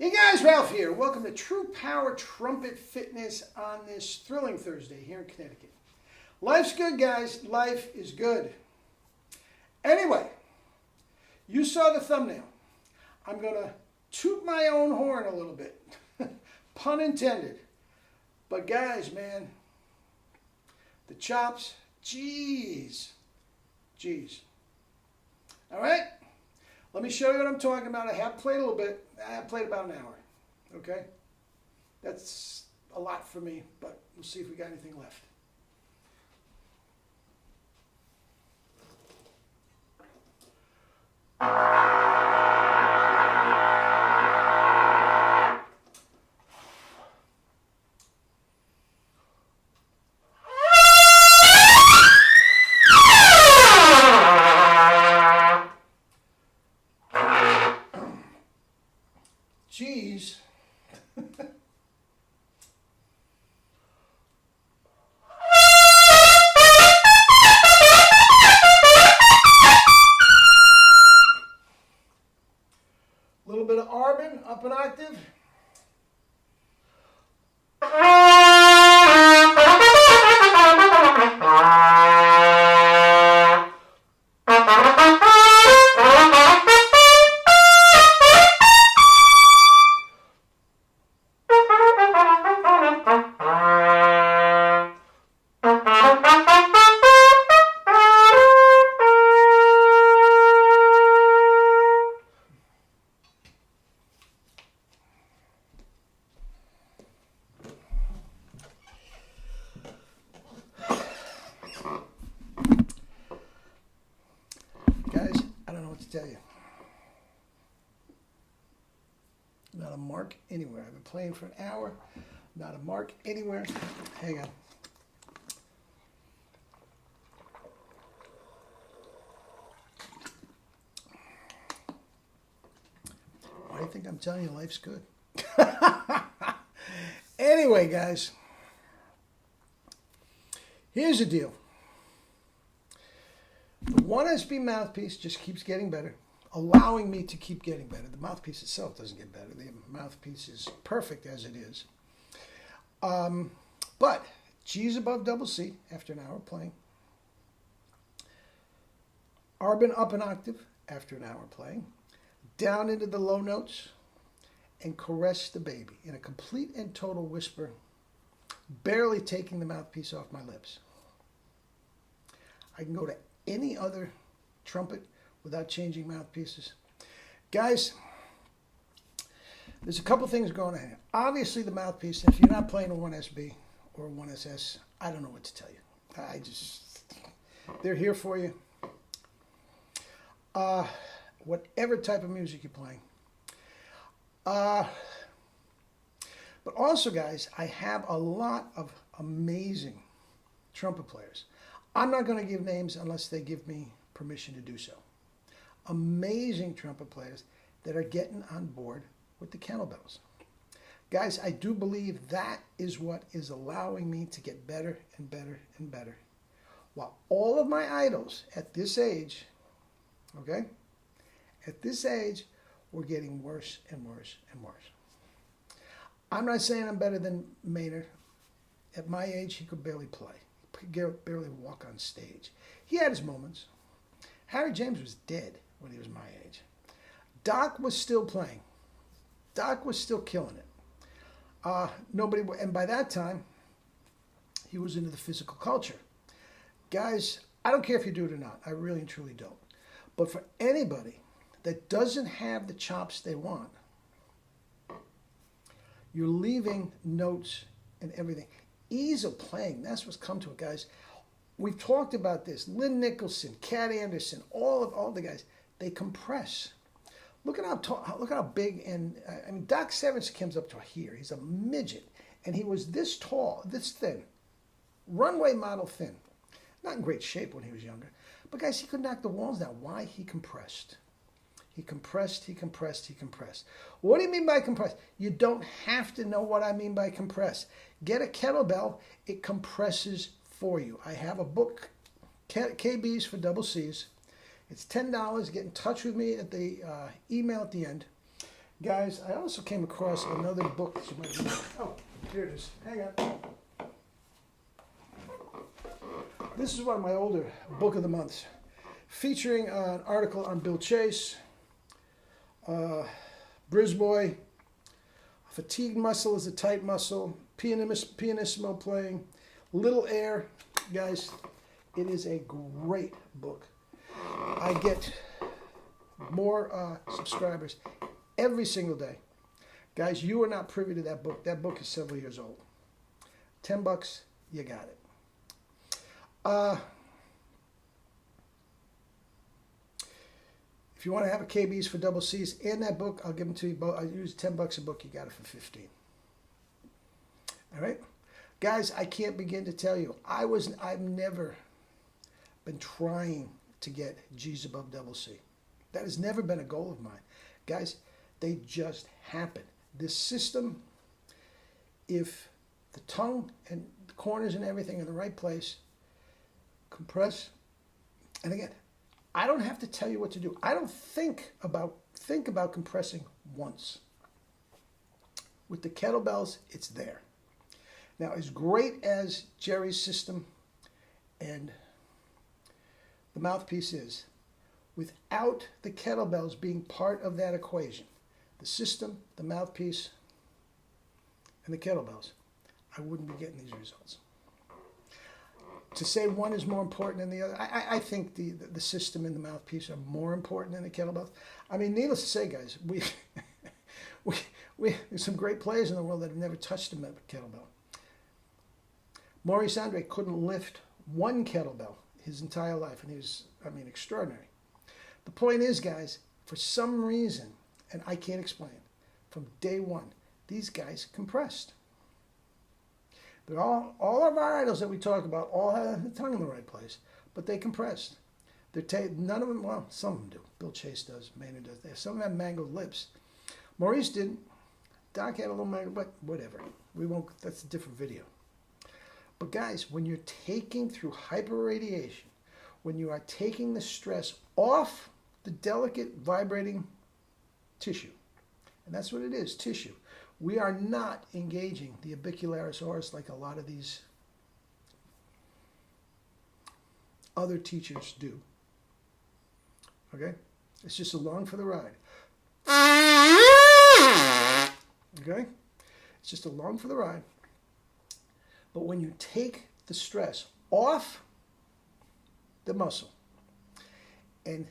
Hey guys, Ralph here. Welcome to True Power Trumpet Fitness on this thrilling Thursday here in Connecticut. Life's good, guys. Life is good. Anyway, you saw the thumbnail. I'm going to toot my own horn a little bit. Pun intended. But guys, man, the chops, Geeezzz. All right? Let me show you what I'm talking about. I have played a little bit. I have played about an hour. Okay? That's a lot for me, but we'll see if we got anything left. Geeezzz. A little bit of Arbin, up an octave. Guys, I don't know what to tell you. Not a mark anywhere. I've been playing for an hour. Not a mark anywhere. Hang on. Why do you think I'm telling you life's good? Anyway, guys, here's the deal. The 1SB mouthpiece just keeps getting better, allowing me to keep getting better. The mouthpiece itself doesn't get better. The mouthpiece is perfect as it is. But G's above double C after an hour playing. Arbin up an octave after an hour playing. Down into the low notes and caress the baby in a complete and total whisper, barely taking the mouthpiece off my lips. I can go to any other trumpet without changing mouthpieces. Guys, there's a couple things going on here. Obviously the mouthpiece, if you're not playing a 1SB or a 1SS, I don't know what to tell you. They're here for you. Whatever type of music you're playing. But also, guys, I have a lot of amazing trumpet players. I'm not going to give names unless they give me permission to do so. Amazing trumpet players that are getting on board with the kettlebells. Guys, I do believe that is what is allowing me to get better and better and better. While all of my idols at this age, okay, at this age, were getting worse and worse and worse. I'm not saying I'm better than Maynard. At my age, he could barely play. Could barely walk on stage. He had his moments. Harry James was dead when he was my age. Doc was still playing. Doc was still killing it. And by that time, he was into the physical culture. Guys, I don't care if you do it or not. I really and truly don't. But for anybody that doesn't have the chops they want, you're leaving notes and everything. Ease of playing, that's what's come to it, guys. We've talked about this. Lynn Nicholson, Cat Anderson, all the guys, they compress. Look at how big, and I mean, Doc Sevens comes up to here. He's a midget, and he was this tall, this thin, runway model thin. Not in great shape when he was younger, but guys, he could knock the walls down. Why? He compressed. He compressed, he compressed, he compressed. What do you mean by compress? You don't have to know what I mean by compress. Get a kettlebell, it compresses for you. I have a book, KBs for double C's. It's $10. Get in touch with me at the email at the end. Guys, I also came across another book that you might be... Oh, here it is. Hang on. This is one of my older book of the months, featuring an article on Bill Chase, Brisboy, fatigue muscle is a tight muscle, pianissimo playing, little air. Guys, it is a great book. I get more subscribers every single day. Guys, you are not privy to that book. That book is several years old. $10, you got it. If you want to have a KBs for double C's and that book, I'll give them to you both. I use $10 a book. You got it for 15. All right, guys. I can't begin to tell you. I've never been trying to get G's above double C. That has never been a goal of mine, guys. They just happen. This system, if the tongue and the corners and everything are in the right place, compress, and again, I don't have to tell you what to do. I don't think about compressing once. With the kettlebells, it's there. Now, as great as Jerry's system and the mouthpiece is, without the kettlebells being part of that equation, the system, the mouthpiece, and the kettlebells, I wouldn't be getting these results. To say one is more important than the other, I think the system and the mouthpiece are more important than the kettlebells. I mean, needless to say, guys, there's some great players in the world that have never touched a kettlebell. Maurice Andre couldn't lift one kettlebell his entire life, and he was, I mean, extraordinary. The point is, guys, for some reason, and I can't explain, from day one, these guys compressed. They're all of our idols that we talk about all have the tongue in the right place, but they compressed. None of them, well, some of them do. Bill Chase does, Maynard does. Some of them have mangled lips. Maurice didn't. Doc had a little mangled, but whatever. We won't. That's a different video. But guys, when you're taking through hyperradiation, when you are taking the stress off the delicate vibrating tissue, and that's what it is, tissue. We are not engaging the orbicularis oris like a lot of these other teachers do. Okay? It's just along for the ride. Okay? It's just along for the ride. But when you take the stress off the muscle and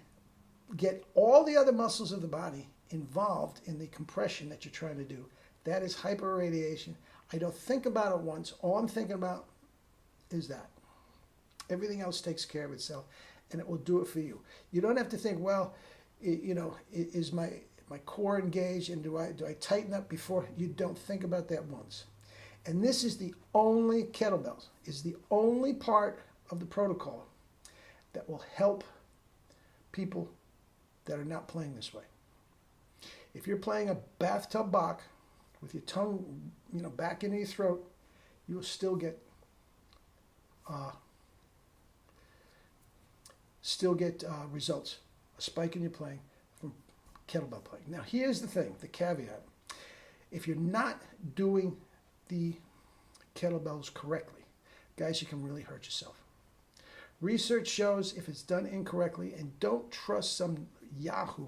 get all the other muscles of the body involved in the compression that you're trying to do, that is hyperradiation. I don't think about it once. All I'm thinking about is that. Everything else takes care of itself, and it will do it for you. You don't have to think, well, is my core engaged, and do I tighten up before? You don't think about that once. And this is the only, kettlebells is the only part of the protocol that will help people that are not playing this way. If you're playing a bathtub Bach with your tongue, back into your throat, you will still get results. A spike in your playing from kettlebell playing. Now, here's the thing, the caveat. If you're not doing the kettlebells correctly, guys, you can really hurt yourself. Research shows if it's done incorrectly, and don't trust some Yahoo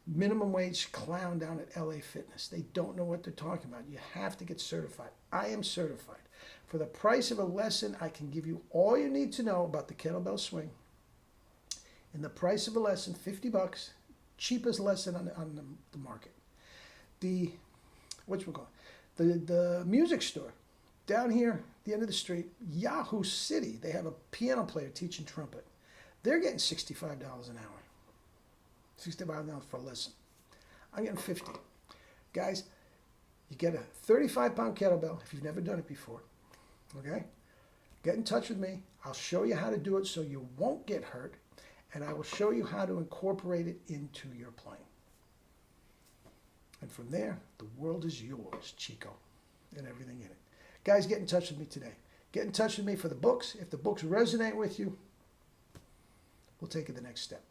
minimum wage clown down at LA Fitness. They don't know what they're talking about. You have to get certified. I am certified. For the price of a lesson, I can give you all you need to know about the kettlebell swing. In the price of a lesson, $50, cheapest lesson on the market. The music store down here at the end of the street, Yahoo City, they have a piano player teaching trumpet. They're getting $65 an hour. $65 for a lesson. I'm getting 50. Guys, you get a 35-pound kettlebell if you've never done it before. Okay? Get in touch with me. I'll show you how to do it so you won't get hurt, and I will show you how to incorporate it into your playing. And from there, the world is yours, Chico, and everything in it. Guys, get in touch with me today. Get in touch with me for the books. If the books resonate with you, we'll take it the next step.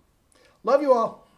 Love you all.